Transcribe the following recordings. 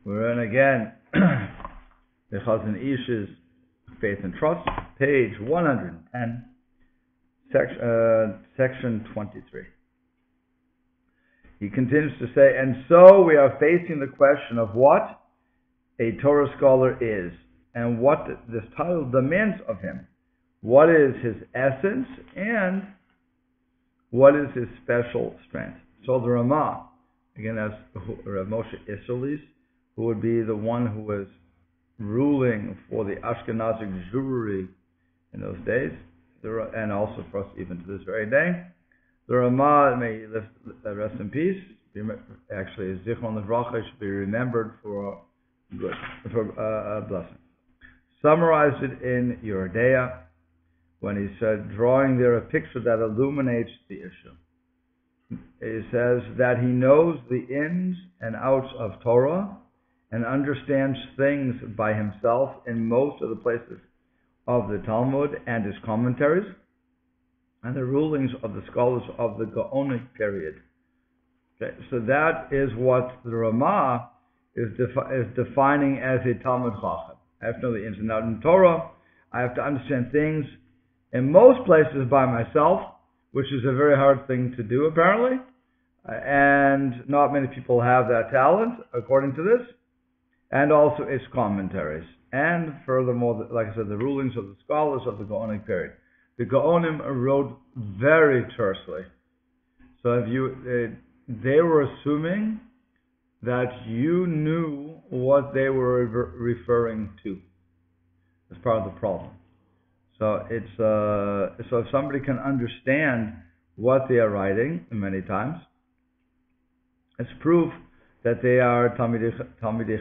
We're in again the Chazon Ish's Faith and Trust, page 110, section 23. He continues to say, and so we are facing the question of what a Torah scholar is and what this title demands of him. What is his essence and what is his special strength? So the Ramah, again, that's Rav Moshe Isserles, who would be the one who was ruling for the Ashkenazic Jewry in those days, and also for us even to this very day. The Ramah, may he rest in peace. Actually, Zichron Livracha should be remembered for good, for a blessing. Summarized it in Yeridea when he said, drawing there a picture that illuminates the issue. He says that he knows the ins and outs of Torah and understands things by himself in most of the places of the Talmud and his commentaries and the rulings of the scholars of the Gaonic period. Okay, so that is what the Ramah is defining as a Talmud Chacham. I have to know the ins and outs in Torah. I have to understand things in most places by myself, which is a very hard thing to do apparently, and not many people have that talent according to this, and also its commentaries, and furthermore, like I said, the rulings of the scholars of the Gaonic period. The Gaonim wrote very tersely, so if they were assuming that you knew what they were referring to. That's part of the problem. So it's so if somebody can understand what they are writing many times, it's proof that they are Talmidei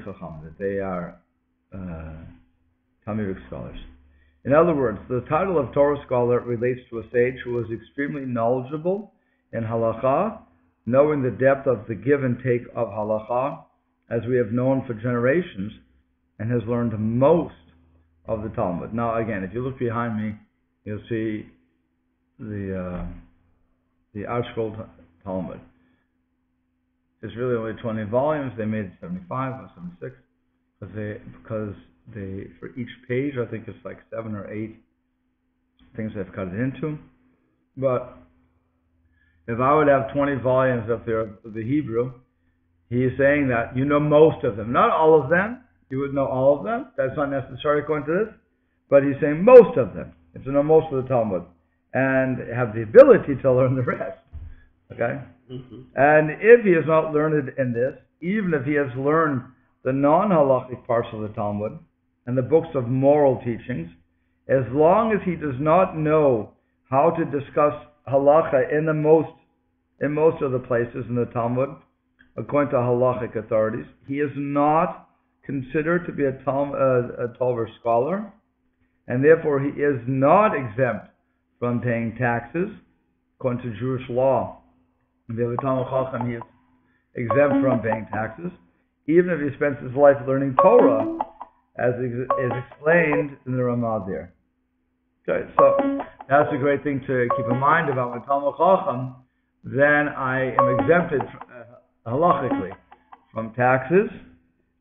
Chacham, that they are Talmudic scholars. In other words, the title of Torah scholar relates to a sage who is extremely knowledgeable in halacha, knowing the depth of the give and take of halacha, as we have known for generations, and has learned most of the Talmud. Now, again, if you look behind me, you'll see the ArtScroll Talmud. It's really only 20 volumes. They made it 75 or 76 because they for each page, I think it's like 7 or 8 things they've cut it into. But if I would have 20 volumes of the Hebrew, he is saying that you know most of them, not all of them. You would know all of them. That's not necessary according to this, but he's saying most of them. If you know most of the Talmud and have the ability to learn the rest. Okay? Mm-hmm. And if he is not learned in this, even if he has learned the non-halachic parts of the Talmud and the books of moral teachings, as long as he does not know how to discuss halacha in most of the places in the Talmud, according to halachic authorities, he is not considered to be a Talmud scholar, and therefore he is not exempt from paying taxes according to Jewish law. If you have a Talmud Chacham, he is exempt from paying taxes, even if he spends his life learning Torah, as is explained in the Ramah there. Okay, so that's a great thing to keep in mind about my Talmud Chacham. Then I am exempted halachically from taxes,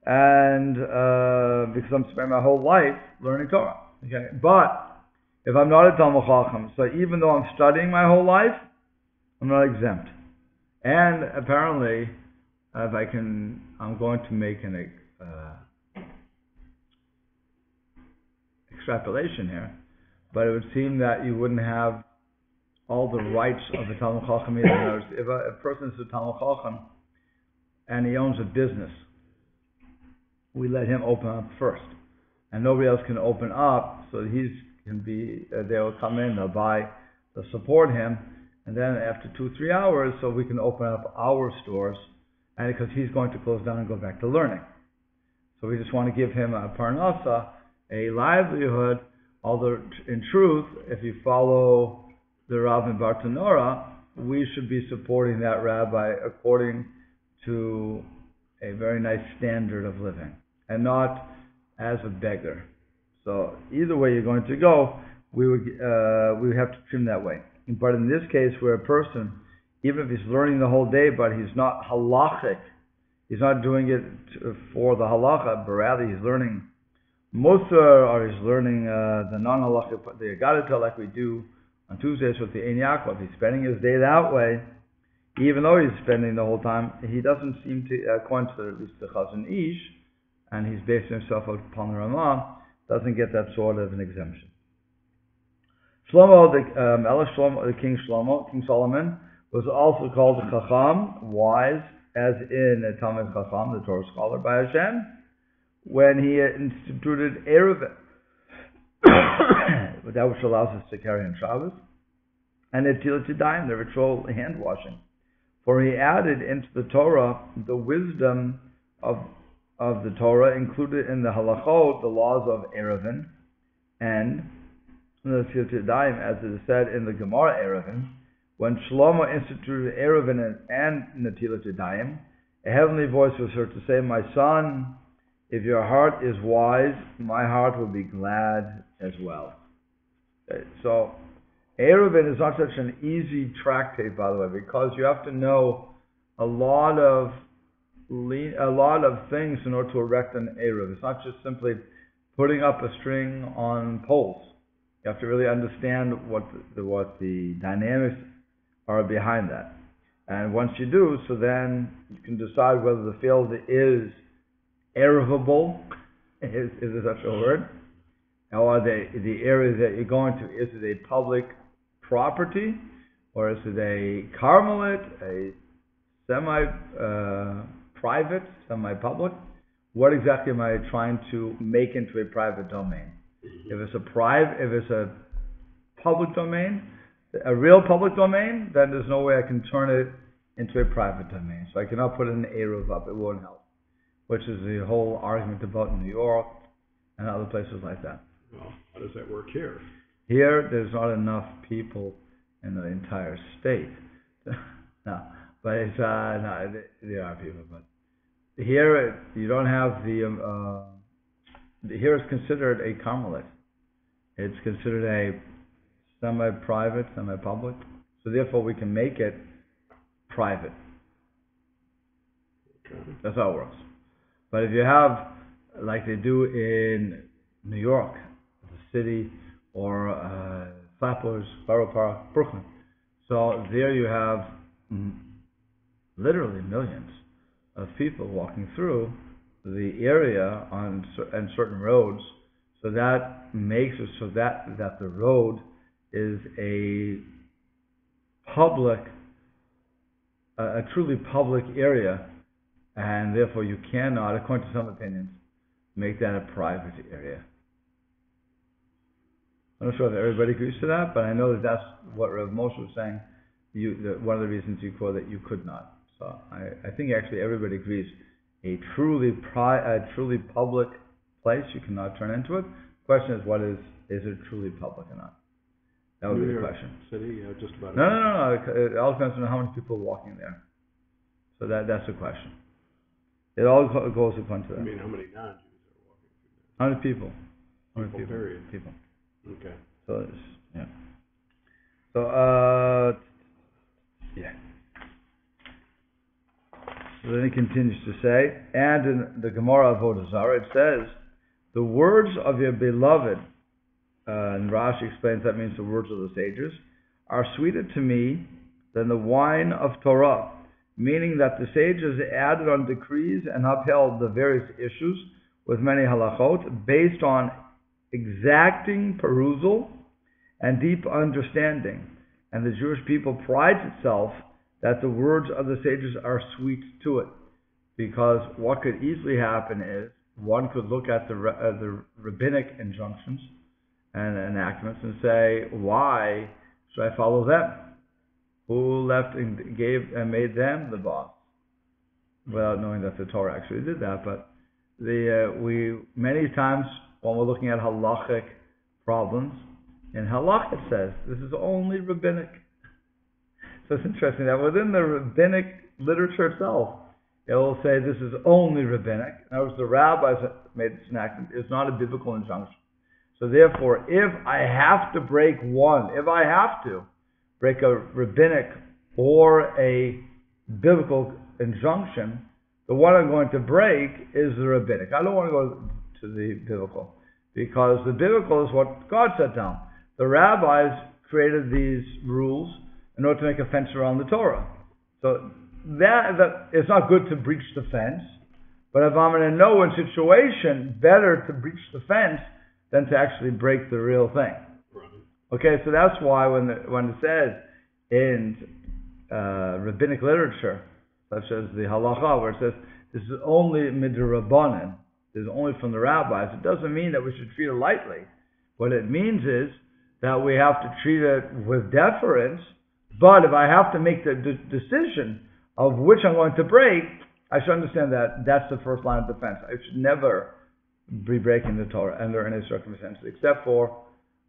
and because I'm spending my whole life learning Torah. Okay, but if I'm not a Talmud Chacham, so even though I'm studying my whole life, I'm not exempt. And apparently, I'm going to make an extrapolation here, but it would seem that you wouldn't have all the rights of the Talmud Chacham either. If a person is a Talmud Chacham and he owns a business, we let him open up first, and nobody else can open up, so they'll come in, they'll buy, they'll support him, and then after 2-3 hours, so we can open up our stores, and because he's going to close down and go back to learning. So we just want to give him a parnasa, a livelihood, although in truth, if you follow the Rav in Bartanora, we should be supporting that rabbi according to a very nice standard of living, and not as a beggar. So either way you're going to go, we would have to trim that way. But in this case, where a person, even if he's learning the whole day, but he's not halachic He's not doing it for the halacha, but rather he's learning Musar, or he's learning the non-halacha, the Agadita, like we do on Tuesdays with the Ein Yaakov. He's spending his day that way, even though he's spending the whole time. He doesn't seem to, according to at least the Chazon Ish, and he's basing himself upon the Ramah, doesn't get that sort of an exemption. Shlomo, the King Solomon, was also called the Chacham, wise, as in a Talmud Chacham, the Torah scholar by Hashem, when he instituted Eruvin, that which allows us to carry on Shabbos, and Netilat Yadayim, the ritual hand washing. For he added into the Torah the wisdom of the Torah, included in the halachot, the laws of Eruvin, and Netilat Yadayim, as it is said in the Gemara Eruvin. When Shlomo instituted Eruvin and Netilat Yadayim, a heavenly voice was heard to say, "My son, if your heart is wise, my heart will be glad as well." Okay, so Eruvin is not such an easy tractate, by the way, because you have to know a lot of things in order to erect an Eruv. It's not just simply putting up a string on poles. You have to really understand what the dynamics are behind that. And once you do, so then you can decide whether the field is Eruvable, is such a word, or the area that you're going to, is it a public property, or is it a Carmelite, a semi-private, semi-public? What exactly am I trying to make into a private domain? If it's a public domain, a real public domain, then there's no way I can turn it into a private domain. So I cannot put an Eruv up, it won't help. Which is the whole argument about New York and other places like that. Well, how does that work here? Here, there's not enough people in the entire state. No, but it's there are people, but here you don't have here it's considered a Carmelite. It's considered a semi-private, semi-public. So therefore, we can make it private. Okay. That's how it works. But if you have, like they do in New York, the city, or Flatbush, Borough Park, Brooklyn, so there you have literally millions of people walking through the area on certain roads, so that makes it so that the road is a truly public area. And therefore you cannot, according to some opinions, make that a private area. I'm not sure that everybody agrees to that, but I know that that's what Rav Moshe was saying. One of the reasons you quote that you could not. So I think actually everybody agrees. A truly public place you cannot turn into it. The question is, is it truly public or not? That would be the question. City, just about. No. It all depends on how many people are walking there. So that's the question. It all goes according to that. I mean, how many non-Jews are walking through there? 100 people. 100 people. Period. People. Okay. So yeah. So yeah. So then he continues to say, and in the Gemara Avodah Zarah it says, the words of your beloved, and Rashi explains that means the words of the sages, are sweeter to me than the wine of Torah. Meaning that the sages added on decrees and upheld the various issues with many halachot based on exacting perusal and deep understanding. And the Jewish people prides itself that the words of the sages are sweet to it. Because what could easily happen is one could look at the rabbinic injunctions and enactments and say, why should I follow them? Who left and gave and made them the boss? Without knowing that the Torah actually did that, but we many times when we're looking at halachic problems, in halach it says this is only rabbinic. So it's interesting that within the rabbinic literature itself, it will say this is only rabbinic. In other words, the rabbis made this enactment. It's not a biblical injunction. So therefore, if I have to break a rabbinic or a biblical injunction, The one I'm going to break is the rabbinic. I don't want to go to the biblical, because the biblical is what God set down. The rabbis created these rules in order to make a fence around the Torah. So that it's not good to breach the fence, but if I'm in a no-win situation, better to breach the fence than to actually break the real thing. Okay, so that's why when it says in rabbinic literature, such as the halacha, where it says this is only midrabanan, this is only from the rabbis, it doesn't mean that we should treat it lightly. What it means is that we have to treat it with deference, but if I have to make the decision of which I'm going to break, I should understand that that's the first line of defense. I should never be breaking the Torah under any circumstances, except for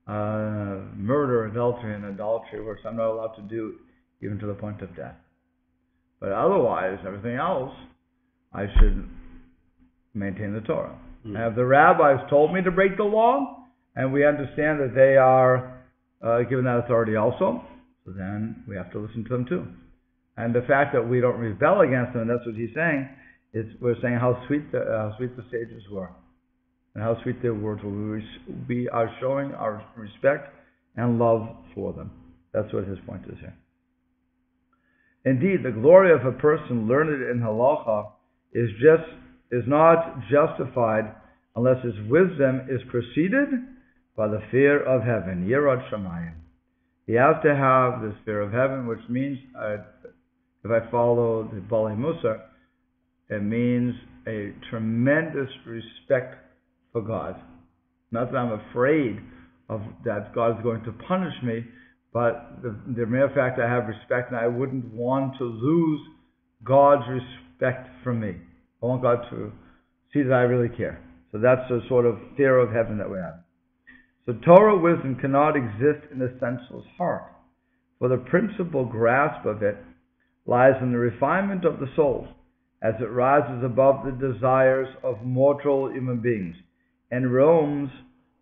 murder, adultery, and idolatry, which I'm not allowed to do even to the point of death. But otherwise, everything else, I should maintain the Torah. Have the rabbis told me to break the law, and we understand that they are given that authority also, so then we have to listen to them too. And the fact that we don't rebel against them, and that's what he's saying, is we're saying how sweet the sages were, and how sweet their words were. We are showing our respect and love for them. That's what his point is here. Indeed, the glory of a person learned in halacha is not justified unless his wisdom is preceded by the fear of heaven, Yirat Shamayim. You have to have this fear of heaven, which means, if I follow the Bali Musa, it means a tremendous respect for God. Not that I'm afraid of that God is going to punish me, but the mere fact I have respect, and I wouldn't want to lose God's respect for me. I want God to see that I really care. So that's the sort of fear of heaven that we have. So Torah wisdom cannot exist in the senseless heart, for the principal grasp of it lies in the refinement of the soul, as it rises above the desires of mortal human beings and roams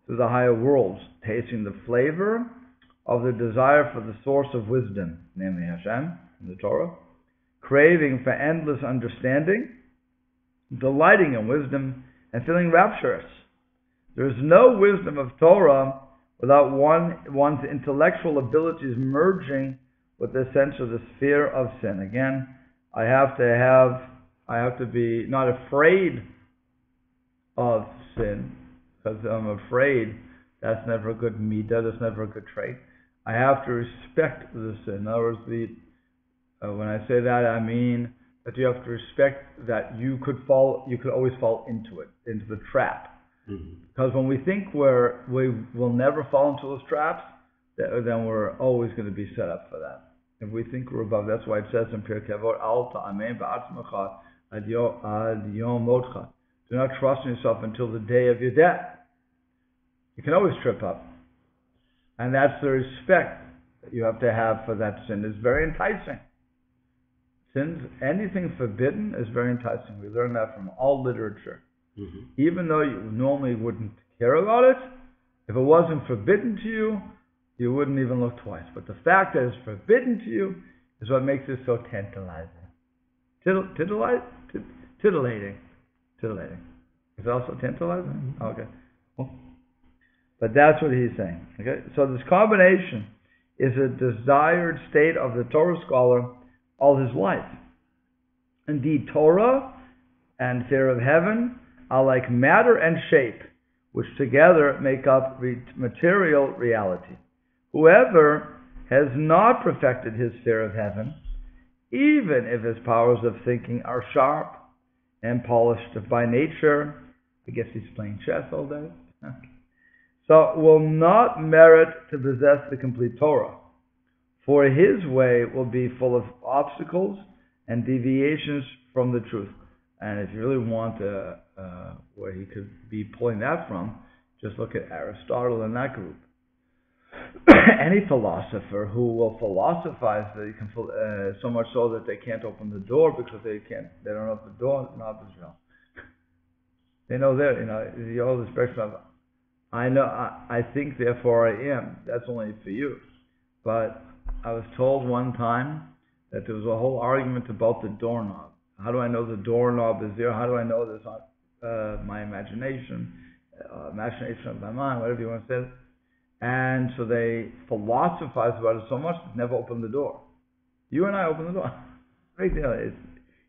through the higher worlds, tasting the flavor of the desire for the source of wisdom, namely Hashem, in the Torah, craving for endless understanding, delighting in wisdom, and feeling rapturous. There is no wisdom of Torah without one's intellectual abilities merging with the sense of the fear of sin. Again, I have to be not afraid of sin, because I'm afraid that's never a good midah, that's never a good trait. I have to respect the sin. In other words, when I say that, I mean that you have to respect that you could always fall into it, into the trap. Because when we think we will never fall into those traps, then we're always going to be set up for that. If we think we're above, that's why it says in Pirkei Avot, Al ta'amen ba'atzmecha ad yom motcha. Do not trust in yourself until the day of your death. You can always trip up. And that's the respect that you have to have for that sin. It's very enticing. Anything forbidden is very enticing. We learn that from all literature. Even though you normally wouldn't care about it, if it wasn't forbidden to you, you wouldn't even look twice. But the fact that it's forbidden to you is what makes it so tantalizing. Titillating. Is it also tantalizing? Okay. Well, but that's what he's saying. Okay. So this combination is a desired state of the Torah scholar all his life. Indeed, Torah and fear of heaven are like matter and shape, which together make up material reality. Whoever has not perfected his fear of heaven, even if his powers of thinking are sharp and polished by nature, I guess he's playing chess all day, so will not merit to possess the complete Torah, for his way will be full of obstacles and deviations from the truth. And if you really want where he could be pulling that from, just look at Aristotle and that group. Any philosopher who will philosophize so much so that they can't open the door because they don't know if the door knob is real. They know the old expression of I think therefore I am. That's only for you. But I was told one time that there was a whole argument about the doorknob. How do I know the doorknob is there? How do I know there's not my imagination of my mind, whatever you want to say? And so they philosophize about it so much that never open the door. You and I open the door. Big deal.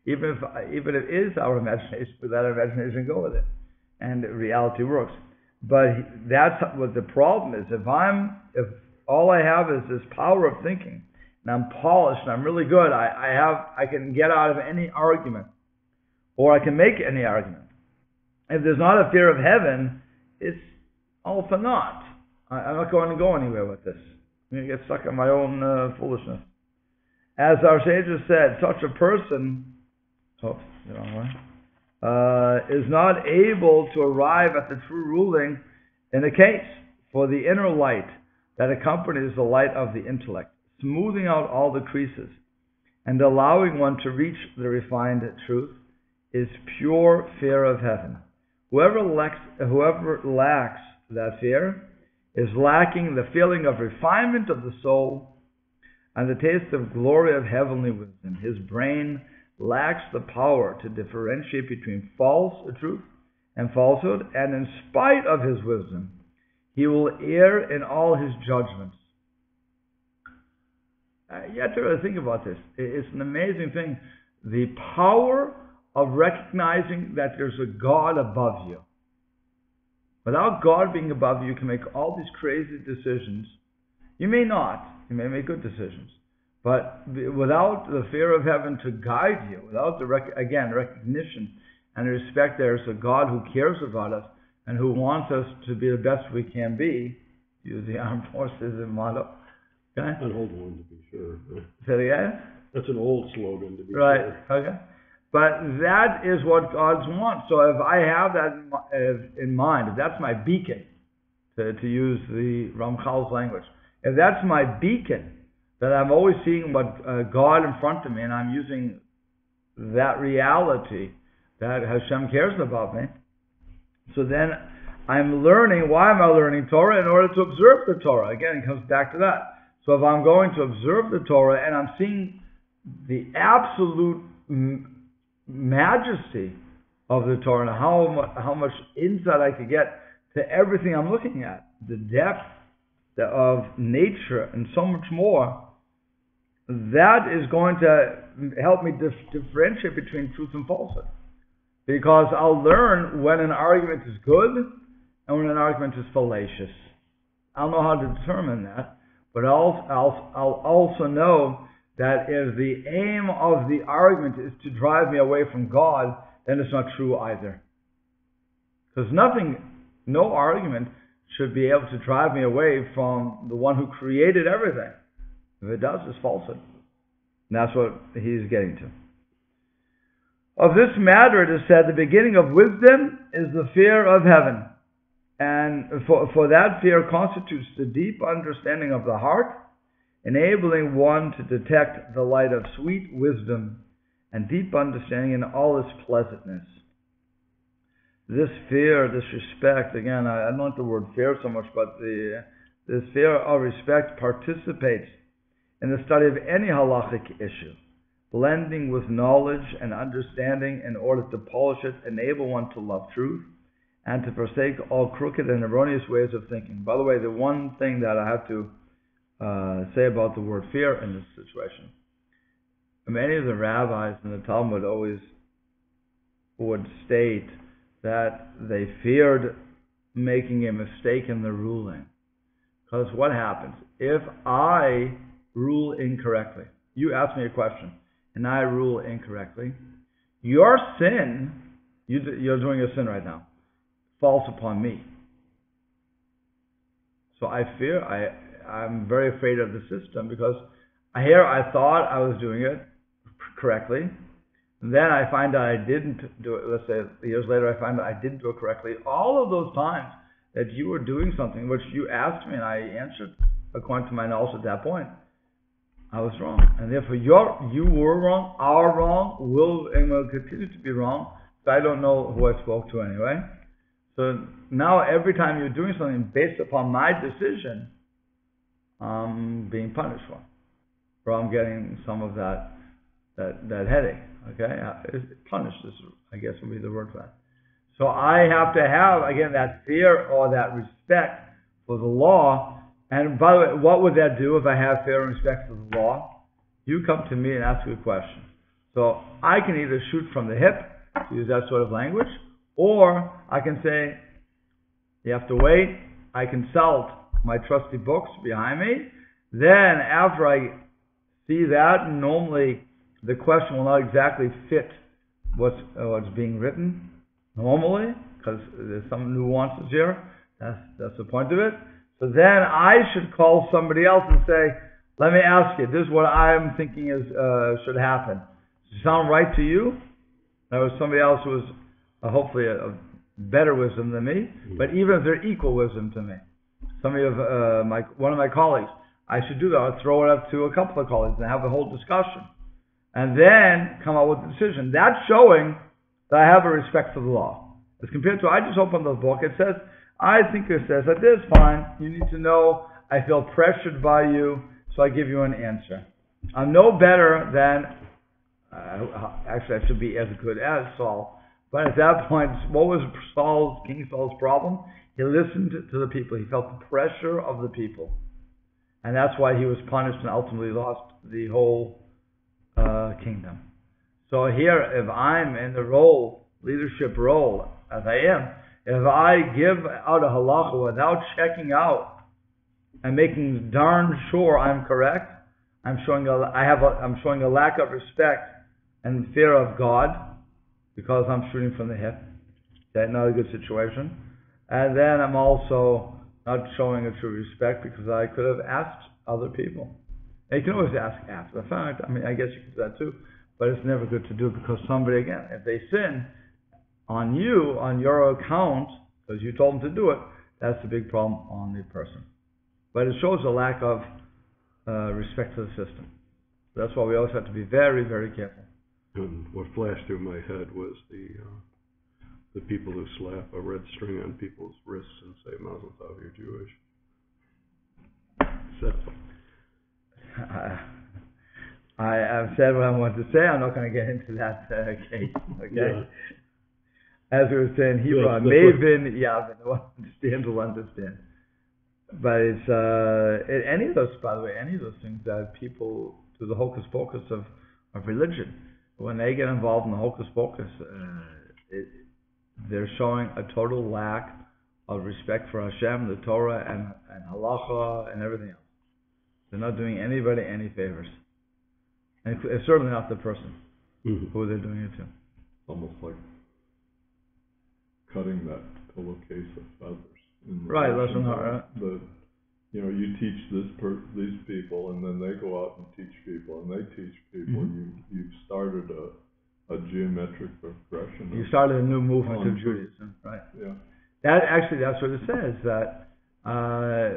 Even if it is our imagination, we let our imagination go with it, and reality works. But that's what the problem is. If all I have is this power of thinking, and I'm polished, and I'm really good, I can get out of any argument, or I can make any argument. If there's not a fear of heaven, it's all for naught. I'm not going to go anywhere with this. I'm going to get stuck in my own foolishness. As our sages said, such a person is not able to arrive at the true ruling in a case, for the inner light that accompanies the light of the intellect, smoothing out all the creases and allowing one to reach the refined truth, is pure fear of heaven. Whoever lacks that fear is lacking the feeling of refinement of the soul and the taste of glory of heavenly wisdom. His brain lacks the power to differentiate between truth and falsehood, and in spite of his wisdom, he will err in all his judgments. You have to really think about this. It's an amazing thing. The power of recognizing that there's a God above you. Without God being above you, you can make all these crazy decisions. You may not. You may make good decisions. But without the fear of heaven to guide you, without the recognition and respect, there's a God who cares about us and who wants us to be the best we can be. Use the armed forces in motto. Okay? An old one, to be sure. Say it again? That's an old slogan, to be sure. Right, okay. But that is what God wants. So if I have that in mind, if that's my beacon, to use the Ramchal's language, if that's my beacon, that I'm always seeing what God in front of me, and I'm using that reality that Hashem cares about me, so then I'm learning. Why am I learning Torah? In order to observe the Torah. Again, it comes back to that. So if I'm going to observe the Torah and I'm seeing the absolute majesty of the Torah and how much insight I could get to everything I'm looking at, the depth of nature and so much more, that is going to help me differentiate between truth and falsehood. Because I'll learn when an argument is good and when an argument is fallacious. I'll know how to determine that, but I'll also know that if the aim of the argument is to drive me away from God, then it's not true either. Because no argument should be able to drive me away from the one who created everything. If it does, it's falsehood. And that's what he's getting to. Of this matter, it is said, the beginning of wisdom is the fear of heaven. And for that fear constitutes the deep understanding of the heart, enabling one to detect the light of sweet wisdom and deep understanding in all its pleasantness. This fear, this respect, again, I don't like the word fear so much, but this fear of respect participates in the study of any halachic issue, blending with knowledge and understanding in order to polish it, enable one to love truth, and to forsake all crooked and erroneous ways of thinking. By the way, the one thing that I have to say about the word fear in this situation, many of the rabbis in the Talmud always would state that they feared making a mistake in the ruling. Because what happens? If I rule incorrectly, you ask me a question, and I rule incorrectly, your sin, you're doing a sin right now, falls upon me. So I'm very afraid of the system, because here I thought I was doing it correctly, then I find that I didn't do it. Let's say years later I find that I didn't do it correctly. All of those times that you were doing something which you asked me and I answered according to my knowledge at that point, I was wrong. And therefore you were wrong, are wrong, will continue to be wrong. So I don't know who I spoke to anyway. So now every time you're doing something based upon my decision, I'm being punished for, or I'm getting some of that headache. Okay, punished is, I guess, would be the word for that. So I have to have, again, that fear or that respect for the law. And by the way, what would that do if I have fear and respect for the law? You come to me and ask me a question. So I can either shoot from the hip, to use that sort of language, or I can say, you have to wait, I consult my trusty books behind me. Then after I see that, normally the question will not exactly fit what's being written normally, because there's some nuances here. That's the point of it. So then I should call somebody else and say, let me ask you, this is what I'm thinking should happen. Does it sound right to you? There was somebody else who was hopefully a better wisdom than me, but even if they're equal wisdom to me. Somebody of one of my colleagues, I should do that. I'll throw it up to a couple of colleagues and have a whole discussion. And then come out with a decision. That's showing that I have a respect for the law. As compared to, I just opened the book, it says, I think it says that this, fine. You need to know I feel pressured by you, so I give you an answer. I'm no better than, actually I should be as good as Saul. But at that point, what was King Saul's problem? He listened to the people. He felt the pressure of the people. And that's why he was punished and ultimately lost the whole kingdom. So here, if I'm in the leadership role, as I am, if I give out a halacha without checking out and making darn sure I'm correct, I'm showing a lack of respect and fear of God because I'm shooting from the hip. That's not a good situation. And then I'm also not showing a true respect because I could have asked other people. And you can always ask after the fact. I mean, I guess you could do that too, but it's never good to do because somebody, again, if they sin on you, on your account, because you told them to do it, that's a big problem on the person. But it shows a lack of respect to the system. That's why we always have to be very, very careful. And what flashed through my head was the people who slap a red string on people's wrists and say, Mazel Tov, you're Jewish. So, I've said what I wanted to say. I'm not going to get into that case. Okay. Yeah. As we were saying, Hebron, Mavin, Yavin. The one who understands will understand. But it's any of those, by the way, any of those things that people do the hocus pocus of religion. When they get involved in the hocus pocus, they're showing a total lack of respect for Hashem, the Torah, and halacha, and everything else. They're not doing anybody any favors. And it's certainly not the person who they're doing it to. Almost like cutting that pillowcase of feathers. Right, Lashon Hara. You teach these people, and then they go out and teach people, and they teach people. You've started a geometric progression. You started a new movement of Judaism, right? Yeah. That's what it says. That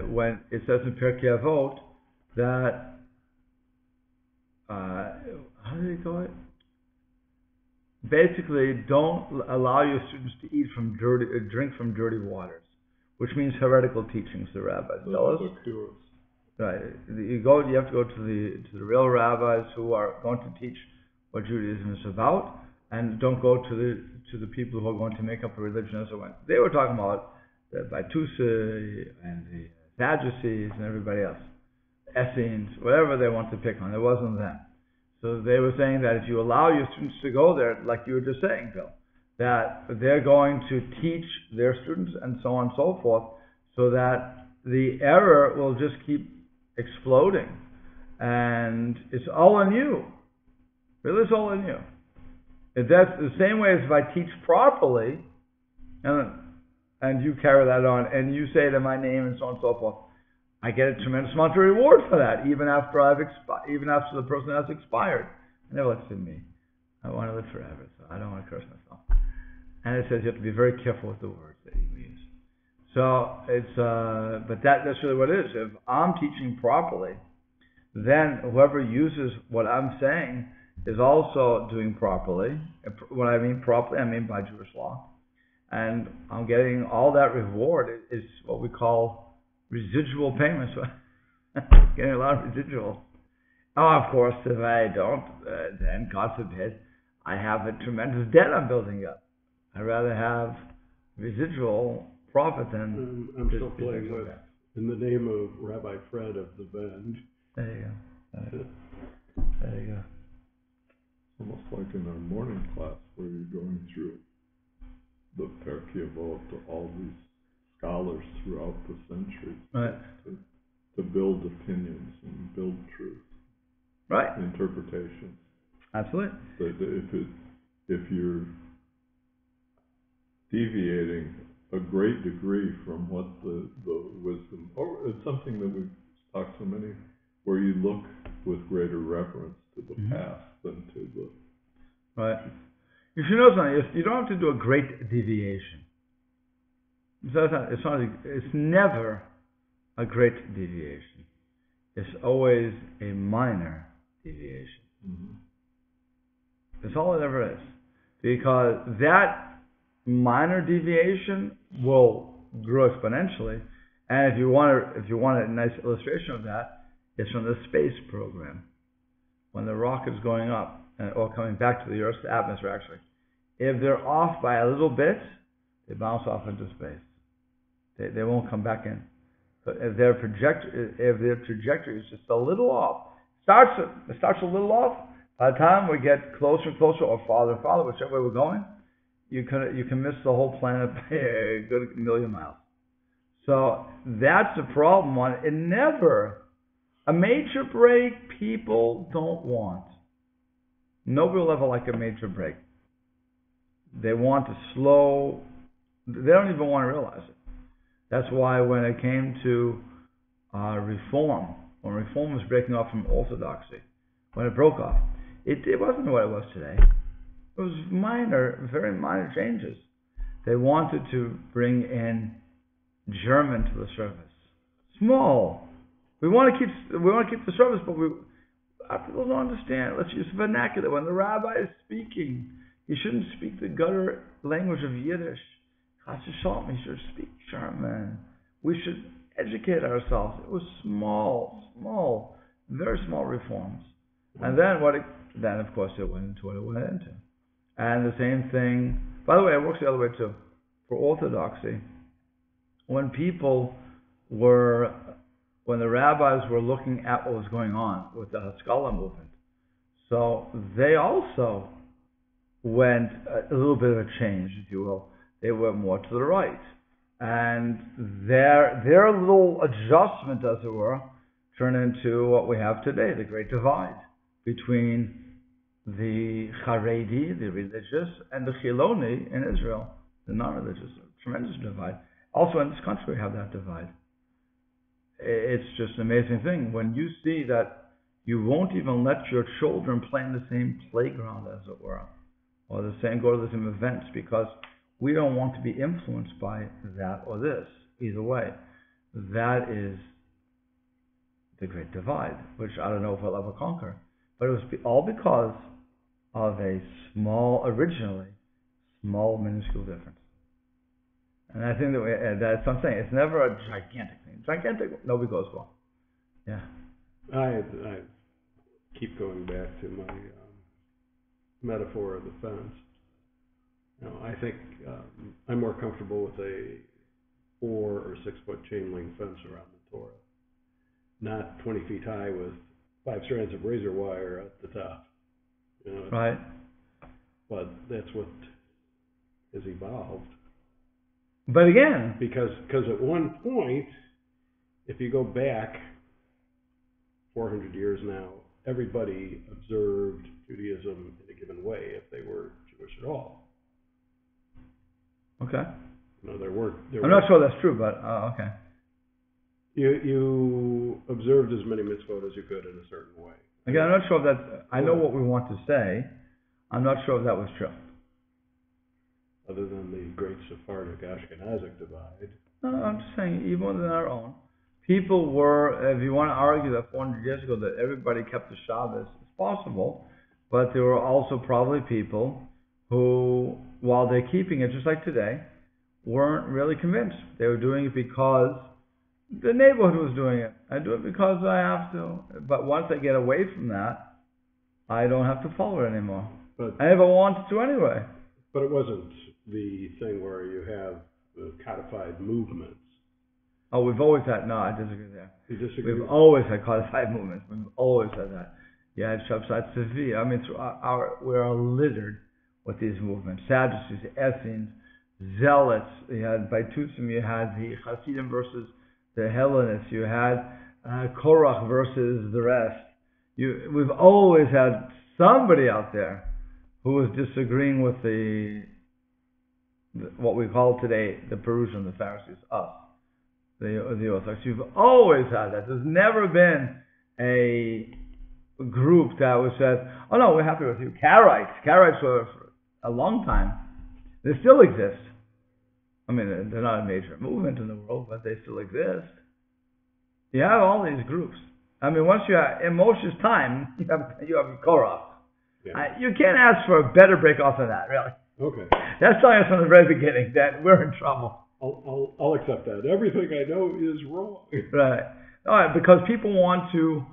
when it says in Pirkei Avot that how do they call it? Basically, don't allow your students to drink from dirty waters, which means heretical teachings. The rabbis tell us. Right. You have to go to the real rabbis who are going to teach what Judaism is about, and don't go to the people who are going to make up a religion as it went. They were talking about the Batusi and the Sadducees and everybody else, Essenes, whatever they want to pick on. It wasn't them. So they were saying that if you allow your students to go there, like you were just saying, Bill, that they're going to teach their students and so on and so forth, so that the error will just keep exploding. And it's all on you. Really, it's all on you. If that's the same way as if I teach properly, and you carry that on, and you say it in my name and so on and so forth, I get a tremendous amount of reward for that, even after the person has expired. And they're like, to me, I want to live forever, so I don't want to curse myself. And it says you have to be very careful with the words that you use. So but that's really what it is. If I'm teaching properly, then whoever uses what I'm saying is also doing properly. When I mean properly, I mean by Jewish law. And I'm getting all that reward. Is what we call residual payments. Getting a lot of residual. Oh, of course, if I don't, then God forbid, I have a tremendous debt I'm building up. I'd rather have residual profit than... I'm still playing with, in the name of Rabbi Fred of the Bend. There you go. There you go. Almost like in our morning class where you're going through the Pirkei Avot to all these scholars throughout the centuries, right, to build opinions and build truth, right, interpretations. Absolutely. That if you're deviating a great degree from what the wisdom, or it's something that we've talked so many, where you look with greater reverence to the past than to the... Right. You should know something. You don't have to do a great deviation. It's never a great deviation. It's always a minor deviation. Mm-hmm. That's all it ever is. Because that minor deviation will grow exponentially. And if you want a nice illustration of that, it's from the space program. When the rocket's going up, or coming back to the Earth's atmosphere actually, if they're off by a little bit, they bounce off into space. They won't come back in. But if their trajectory is just a little off, it starts a little off, by the time we get closer and closer, or farther and farther, whichever way we're going, you can miss the whole planet by a good million miles. So that's the problem on it. A major break people don't want. Nobody will ever like a major break. They want to slow. They don't even want to realize it. That's why when it came to reform, when reform was breaking off from orthodoxy, when it broke off, it wasn't what it was today. It was minor, very minor changes. They wanted to bring in German to the service. Small. We want to keep the service, but people don't understand. Let's use vernacular. When the rabbi is speaking, he shouldn't speak the gutter language of Yiddish. He should speak German. We should educate ourselves. It was small, very small reforms. And then of course it went into what it went into. And the same thing, by the way, it works the other way too. For orthodoxy, when the rabbis were looking at what was going on with the Haskalah movement, so they also went a little bit of a change, if you will. They were more to the right. And their little adjustment, as it were, turned into what we have today, the great divide between the Haredi, the religious, and the Chiloni in Israel, the non-religious. A tremendous divide. Also in this country we have that divide. It's just an amazing thing when you see that you won't even let your children play in the same playground, as it were, or go to the same events, because we don't want to be influenced by that or this. Either way, that is the great divide, which I don't know if we'll ever conquer. But it was all because of a originally small, minuscule difference. And I think that's what I'm saying. It's never a gigantic thing. Gigantic, nobody goes well. Yeah. I keep going back to my metaphor of the fence. I think I'm more comfortable with a 4 or 6 foot chain link fence around the Torah, not 20 feet high with 5 strands of razor wire at the top. Right. But that's what has evolved. But again, because at one point, if you go back 400 years now, everybody observed Judaism in a given way if they were Jewish at all. Okay. I'm not sure that's true, but okay. You observed as many mitzvot as you could in a certain way. Again, I'm not sure if that. I know what we want to say. I'm not sure if that was true. Other than the great Sephardic Ashkenazic divide. No, I'm just saying, even within our own, people were. If you want to argue that 400 years ago that everybody kept the Shabbos, it's possible, but there were also probably people who, while they're keeping it just like today, weren't really convinced. They were doing it because the neighborhood was doing it. I do it because I have to. But once I get away from that, I don't have to follow it anymore. But I never wanted to anyway. But it wasn't the thing where you have the codified movements. Oh, we've always had, no, I disagree there. You disagree? We've always had codified movements. We've always had that. You had Shabsat Tzvi. I mean, we are littered with these movements. Sadducees, Essenes, Zealots. You had Baitusim, you had the Hasidim versus the Hellenists. You had Korach versus the rest. We've always had somebody out there who was disagreeing with what we call today the Perusian, the Pharisees, us, the Orthodox. You've always had that. There's never been a group that was said, oh no, we're happy with you. Karaites were for a long time. They still exist. I mean, they're not a major movement in the world, but they still exist. You have all these groups. I mean, once you have, in Moshe's time, you have Korach. Yeah. You can't ask for a better break off than that, really. Okay. That's telling us from the very beginning that we're in trouble. I'll accept that. Everything I know is wrong. Right. All right, because people want to,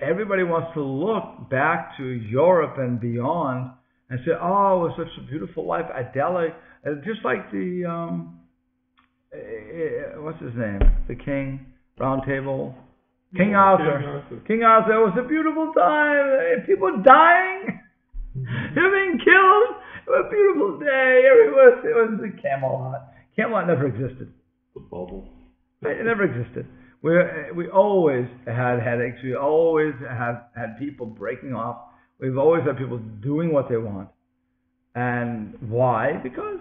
everybody wants to look back to Europe and beyond and say, oh, it was such a beautiful life, idyllic. Just like the, what's his name? The king, Round Table. King Arthur. King Arthur. It was a beautiful time. People dying. They're being killed. It was a beautiful day. It was the Camelot. Camelot never existed. The bubble. It never existed. We always had headaches. We always had people breaking off. We've always had people doing what they want. And why? Because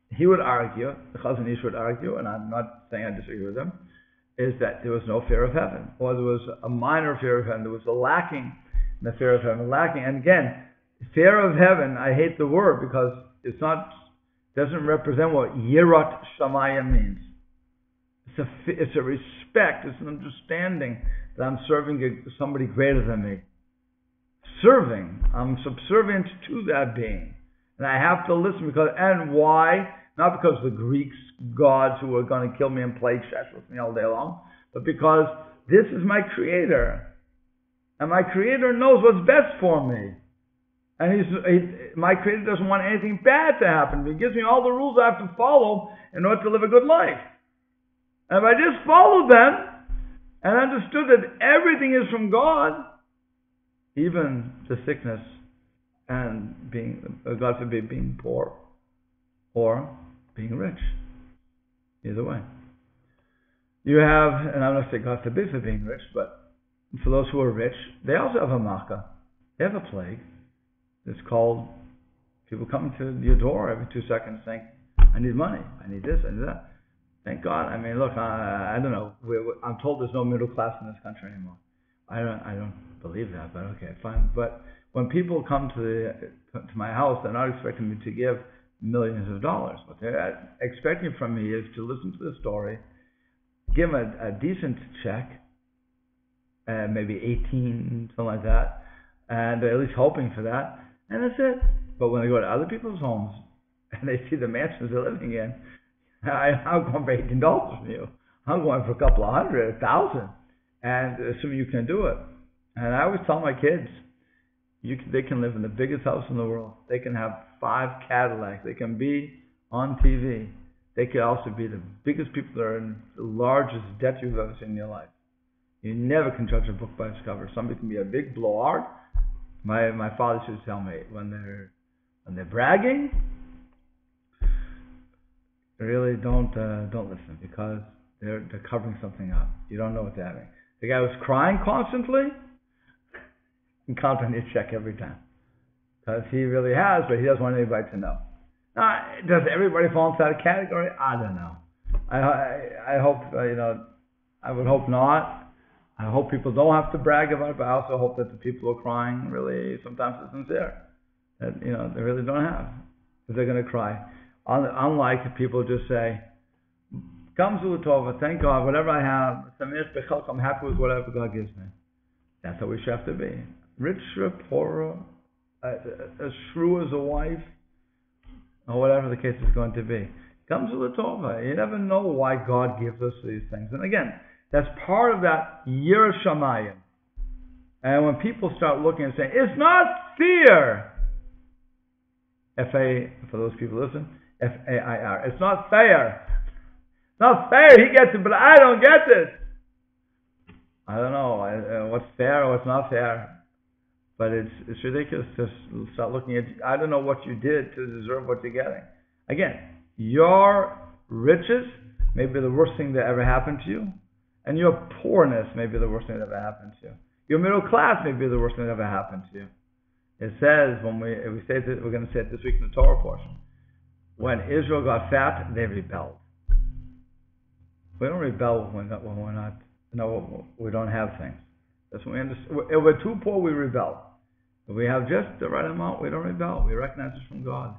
he would argue, the Chazon Ish would argue, and I'm not saying I disagree with him, is that there was no fear of heaven, or there was a minor fear of heaven. There was a lacking in the fear of heaven, And again, fear of heaven, I hate the word because doesn't represent what Yirat Shamayim means. It's a respect, it's an understanding that I'm serving somebody greater than me. I'm subservient to that being. And I have to listen and why? Not because the Greeks, gods who are going to kill me and play chess with me all day long, but because this is my Creator. And my Creator knows what's best for me. And my Creator doesn't want anything bad to happen. He gives me all the rules I have to follow in order to live a good life. And if I just followed them and understood that everything is from God, even the sickness and being, God forbid, being poor or being rich. Either way. You have, and I'm not saying God forbid for being rich, but for those who are rich, they also have a makkah. They have a plague. It's called, people come to your door every 2 seconds saying, I need money, I need this, I need that. Thank God. I mean, look, I don't know. I'm told there's no middle class in this country anymore. I don't believe that, but okay, fine. But when people come to my house, they're not expecting me to give millions of dollars. What they're expecting from me is to listen to the story, give them a decent check, maybe 18, something like that, and they're at least hoping for that, and that's it. But when they go to other people's homes and they see the mansions they're living in, I'm going for $18 from you. I'm going for a couple of hundred, 1,000, and assuming you can do it. And I always tell my kids, they can live in the biggest house in the world. They can have 5 Cadillacs. They can be on TV. They could also be the biggest people that are in the largest debt you've ever seen in your life. You never can judge a book by its cover. Somebody can be a big blowhard. My father used to tell me when they're bragging, really don't listen because they're covering something up. You don't know what's happening. The guy was crying constantly. And count on your check every time. Because he really has, but he doesn't want anybody to know. Now, does everybody fall into that category? I don't know. I hope, I would hope not. I hope people don't have to brag about it, but I also hope that the people who are crying really sometimes are sincere. That, they really don't have. Because they're going to cry. Unlike people just say, Kam zu tova, thank God, whatever I have, I'm happy with whatever God gives me. That's how we should have to be. Rich or poor, a shrew as a wife, or whatever the case is going to be. Comes with the Torah. You never know why God gives us these things. And again, that's part of that Yirah Shamayim. And when people start looking and saying, it's not fear, F-A, for those people who listen, F-A-I-R. It's not fair. It's not fair. He gets it, but I don't get it. I don't know what's fair or what's not fair. But it's ridiculous to start looking at, I don't know what you did to deserve what you're getting. Again, your riches may be the worst thing that ever happened to you, and your poorness may be the worst thing that ever happened to you. Your middle class may be the worst thing that ever happened to you. It says, when we say this, we're going to say it this week in the Torah portion, when Israel got fat, they rebelled. We don't rebel when we're not, we don't have things. That's when we understand. If we're too poor, we rebel. If we have just the right amount, we don't rebel. We recognize it's from God.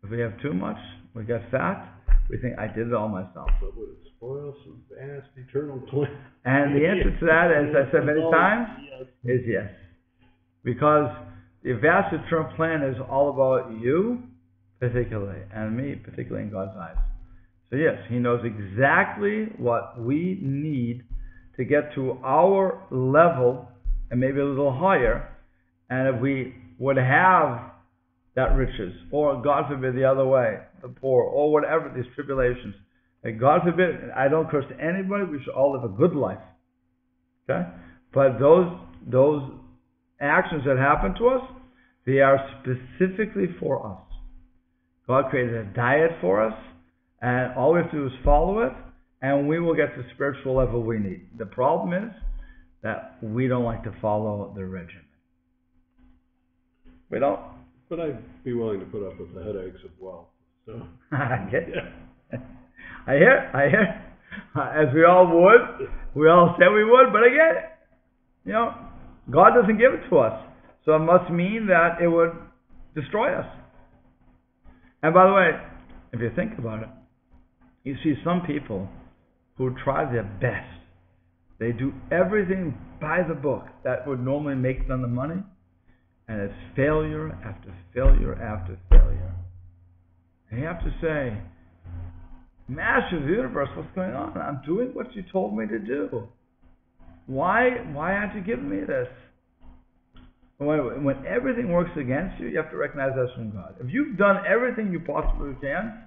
If we have too much, we get fat, we think, I did it all myself. But would it spoil some vast eternal plan? And the answer to that, as I said many times, is yes. Because the vast eternal plan is all about you, particularly, and me, particularly in God's eyes. So yes, He knows exactly what we need to get to our level, and maybe a little higher. And if we would have that riches, or God forbid the other way, the poor, or whatever, these tribulations, and God forbid, I don't curse anybody, we should all live a good life. Okay? But those actions that happen to us, they are specifically for us. God created a diet for us, and all we have to do is follow it, and we will get to the spiritual level we need. The problem is that we don't like to follow the regimen. We don't. But I'd be willing to put up with the headaches of wealth. So I get it. I hear. As we all would. We all said we would, but I get it. God doesn't give it to us. So it must mean that it would destroy us. And by the way, if you think about it, you see some people who try their best. They do everything by the book that would normally make them the money, and it's failure after failure after failure. And you have to say, Master of the universe, what's going on? I'm doing what you told me to do. Why aren't you giving me this? When everything works against you, you have to recognize that's from God. If you've done everything you possibly can,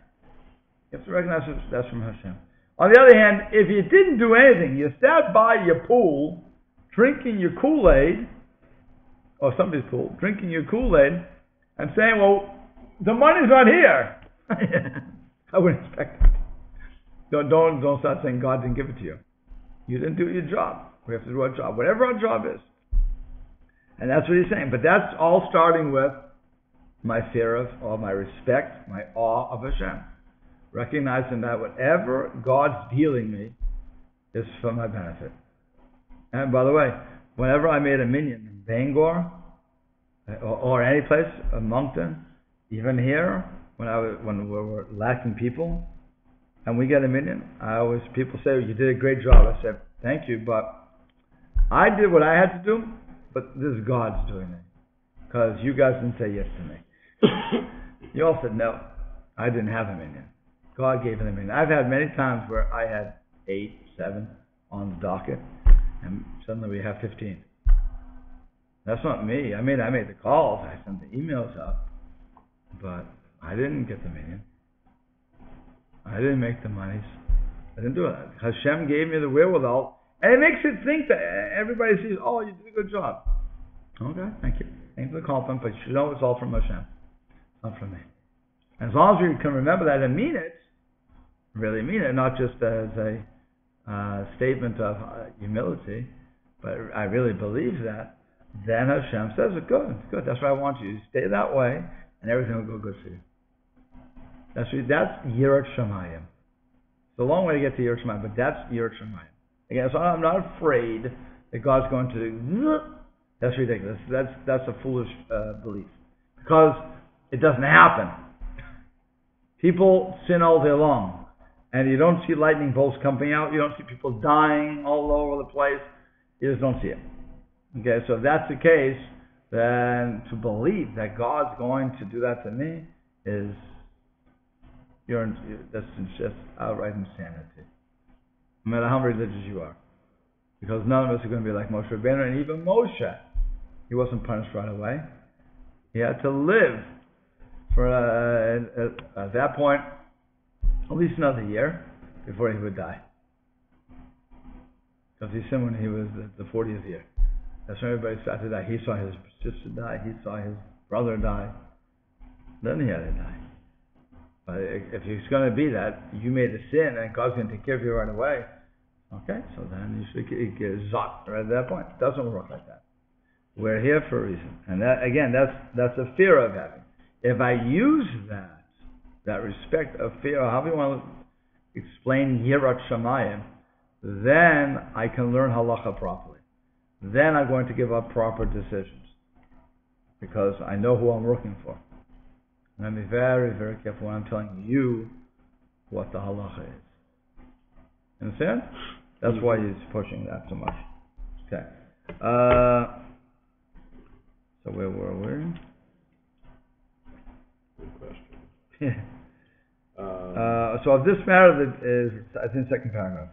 you have to recognize that's from Hashem. On the other hand, if you didn't do anything, you sat by your pool, drinking your Kool-Aid, or somebody's pool, drinking your Kool-Aid, and saying, well, the money's not here. I wouldn't expect it. Don't start saying God didn't give it to you. You didn't do your job. We have to do our job, whatever our job is. And that's what he's saying. But that's all starting with my fear of, or my respect, my awe of Hashem. Recognizing that whatever God's dealing me is for my benefit. And by the way, whenever I made a minyan in Bangor, or any place, Moncton, even here, when we were lacking people, and we get a minyan, people say, you did a great job. I said, thank you, but I did what I had to do, but this is God's doing it. Because you guys didn't say yes to me. You all said no. I didn't have a minyan. God gave him a minyan. I've had many times where I had 8, 7 on the docket, and suddenly we have 15. That's not me. I made the calls. I sent the emails out, but I didn't get the minyan. I didn't make the monies. I didn't do it. Hashem gave me the wherewithal, and it makes it think that everybody sees, oh, you did a good job. Okay, thank you. Thank you for the compliment, but you should know it's all from Hashem, not from me. And as long as we can remember that and mean it, really mean it, not just as a statement of humility, but I really believe that, then Hashem says, good, that's where I want you. Stay that way, and everything will go good for you. That's Yirat Shamayim. It's a long way to get to Yirat Shamayim, but that's Yirat Shamayim. Again, so I'm not afraid that God's going to... That's ridiculous. That's a foolish belief. Because it doesn't happen. People sin all day long. And you don't see lightning bolts coming out. You don't see people dying all over the place. You just don't see it. Okay, so if that's the case, then to believe that God's going to do that to me is... that's just outright insanity. No matter how religious you are. Because none of us are going to be like Moshe Rabbeinu, and even Moshe, he wasn't punished right away. He had to live for at that point, at least another year before he would die. Because he sinned when he was the 40th year. That's when everybody started to die. He saw his sister die. He saw his brother die. Then he had to die. But if he's going to be that, you made a sin and God's going to take care of you right away. Okay, so then you should get zot right at that point. It doesn't work like that. We're here for a reason. And that, again, that's a fear of having. If I use that respect of fear, however you want to explain Yirat Shamayim, then I can learn halacha properly. Then I'm going to give up proper decisions. Because I know who I'm working for. And I'm be very, very careful when I'm telling you what the halacha is. Understand? That's why he's pushing that so much. Okay. So where were we? Good question. So of this matter that is, I think, second paragraph.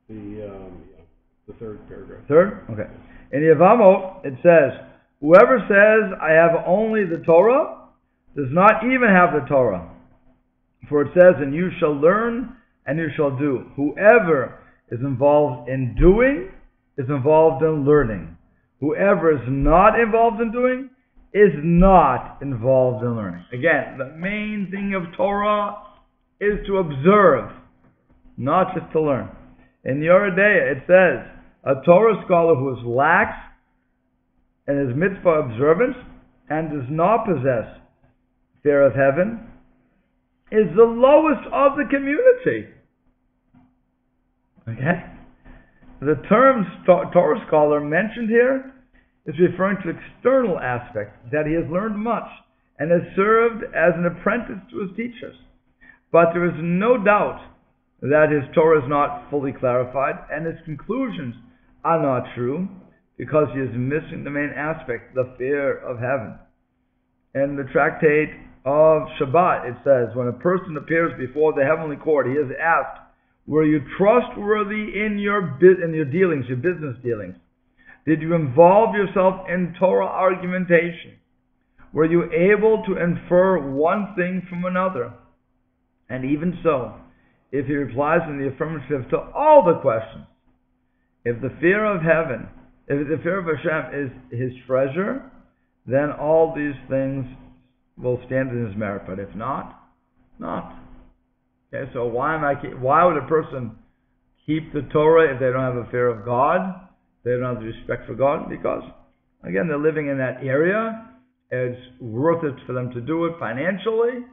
The third paragraph. Third? Okay. In Yevamo, it says, whoever says, I have only the Torah, does not even have the Torah. For it says, and you shall learn and you shall do. Whoever is involved in doing is involved in learning. Whoever is not involved in doing is not involved in learning. Again, the main thing of Torah is to observe, not just to learn. In the Yoredeya, it says, a Torah scholar who is lax in his mitzvah observance and does not possess fear of heaven is the lowest of the community. Okay? The term Torah scholar mentioned here is referring to external aspects, that he has learned much and has served as an apprentice to his teachers. But there is no doubt that his Torah is not fully clarified and his conclusions are not true because he is missing the main aspect, the fear of heaven. In the tractate of Shabbat, it says, when a person appears before the heavenly court, he is asked, were you trustworthy in your dealings, your business dealings? Did you involve yourself in Torah argumentation? Were you able to infer one thing from another? And even so, if he replies in the affirmative to all the questions, if the fear of heaven, if the fear of Hashem is his treasure, then all these things will stand in his merit. But if not, not. Okay, so why would a person keep the Torah if they don't have a fear of God? They don't have the respect for God? Because, again, they're living in that area. It's worth it for them to do it financially,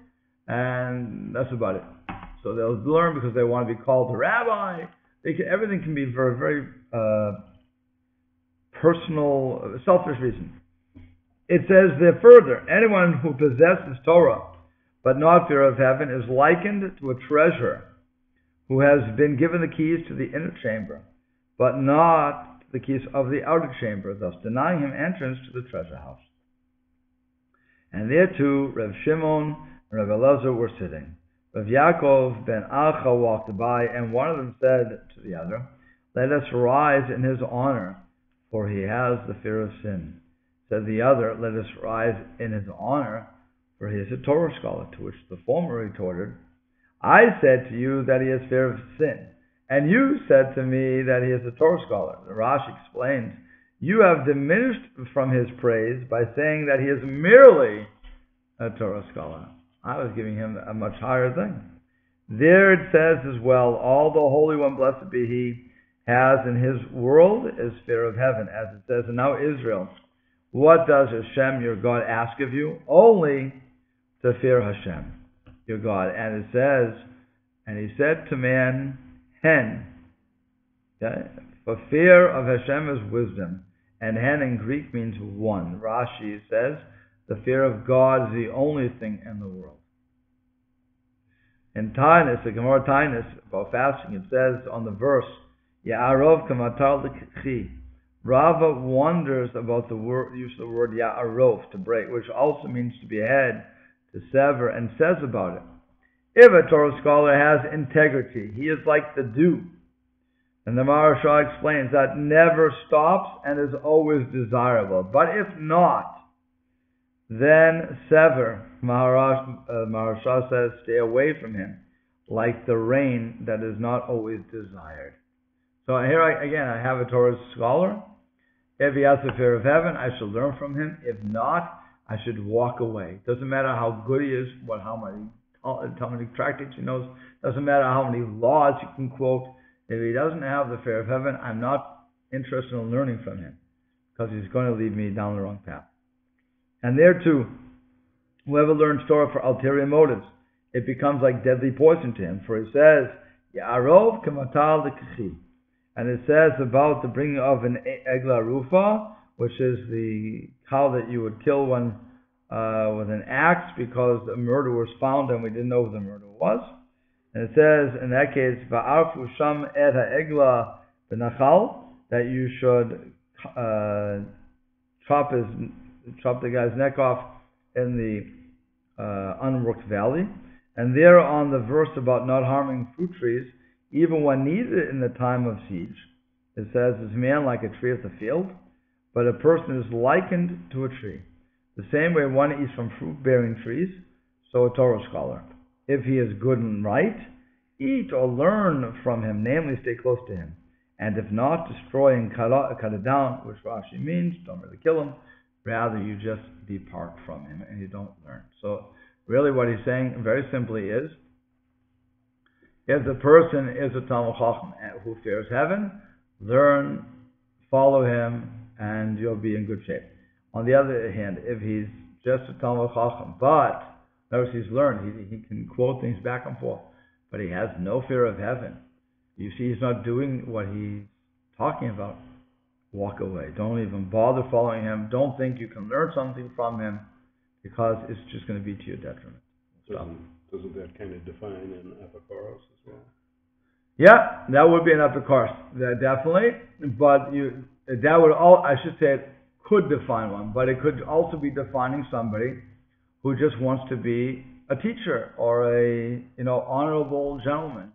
and that's about it. So they'll learn because they want to be called a rabbi. Everything can be very, very personal, selfish reasons. It says there further, anyone who possesses Torah but not fear of heaven is likened to a treasurer who has been given the keys to the inner chamber, but not the keys of the outer chamber, thus denying him entrance to the treasure house. And there too, Rav Shimon and Rav Elazar were sitting. Rav Yaakov ben Acha walked by, and one of them said to the other, let us rise in his honor, for he has the fear of sin. Said the other, let us rise in his honor, for he is a Torah scholar. To which the former retorted, I said to you that he has fear of sin, and you said to me that he is a Torah scholar. The Rashi explains, you have diminished from his praise by saying that he is merely a Torah scholar. I was giving him a much higher thing. There it says as well, all the Holy One, blessed be he, has in his world is fear of heaven, as it says, and now Israel, what does Hashem, your God, ask of you? Only to fear Hashem, your God. And it says, and he said to man, hen. Okay? For fear of Hashem is wisdom. And hen in Greek means one. Rashi says, the fear of God is the only thing in the world. In Tainus, the Gemara Tainus, about fasting, it says on the verse, Ya'arov kamatar l'kchi. Rava wonders about the use of the word Ya'arov, to break, which also means to behead, to sever, and says about it, if a Torah scholar has integrity, he is like the dew. And the Maharsha explains that never stops and is always desirable. But if not, Then sever. Maharsha says, stay away from him, like the rain that is not always desired. So here I have a Torah scholar. If he has the fear of heaven, I should learn from him. If not, I should walk away. Doesn't matter how good he is, how many Talmudic tractates he knows. Doesn't matter how many laws he can quote. If he doesn't have the fear of heaven, I'm not interested in learning from him, because he's going to lead me down the wrong path. And there too, whoever learns Torah for ulterior motives, it becomes like deadly poison to him. For it says, Ya'arov k'matal l'kichi. And it says about the bringing of an egla rufa, which is the cow that you would kill with an axe because the murder was found and we didn't know who the murderer was. And it says in that case, Va'arfu sham et ha'egla b'nachal, that you should chop the guy's neck off in the unworked valley. And there on the verse about not harming fruit trees, even when needed in the time of siege, it says, is man like a tree of the field? But a person is likened to a tree. The same way one eats from fruit-bearing trees, so a Torah scholar. If he is good and right, eat or learn from him, namely stay close to him. And if not, destroy and cut it down, which Rashi means, don't really kill him. Rather, you just depart from him and you don't learn. So really what he's saying very simply is, if the person is a Talmud Chacham who fears heaven, learn, follow him, and you'll be in good shape. On the other hand, if he's just a Talmud Chacham, but notice he's learned, he can quote things back and forth, but he has no fear of heaven. You see, he's not doing what he's talking about. Walk away. Don't even bother following him. Don't think you can learn something from him, because it's just going to be to your detriment. Doesn't that kind of define an epikoros as well? Yeah, that would be an epikoros, definitely. But that would I should say it could define one, but it could also be defining somebody who just wants to be a teacher or a honorable gentleman.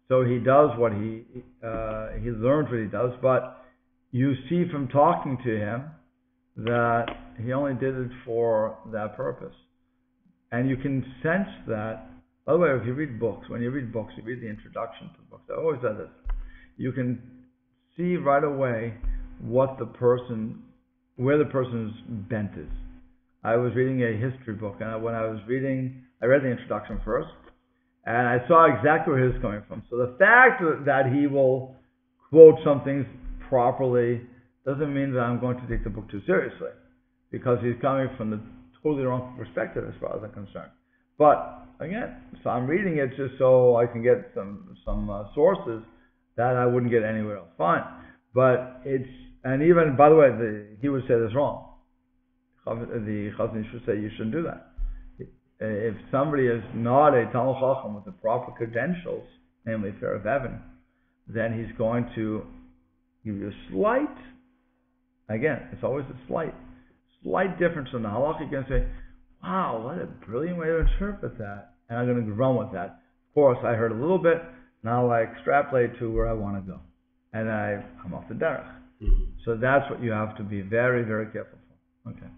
So he does what he learns what he does, but you see from talking to him that he only did it for that purpose. And you can sense that. By the way, if you read books, you read the introduction to books. I always say this. You can see right away where the person's bent is. I was reading a history book, and when I read the introduction first, and I saw exactly where he was coming from. So the fact that he will quote some things properly doesn't mean that I'm going to take the book too seriously, because he's coming from the totally wrong perspective as far as I'm concerned. But again, so I'm reading it just so I can get some sources that I wouldn't get anywhere else. Fine, but and even, by the way, he would say this wrong. The Chazon Ish would say you shouldn't do that. If somebody is not a Talmud Chacham with the proper credentials, namely fear of heaven, then he's going to give you a slight. Again, it's always a slight difference in the halakha. You can say, wow, what a brilliant way to interpret that. And I'm going to run with that. Of course, I heard a little bit. Now I extrapolate to where I want to go. And I'm off the derech. Mm-hmm. So that's what you have to be very, very careful for. Okay.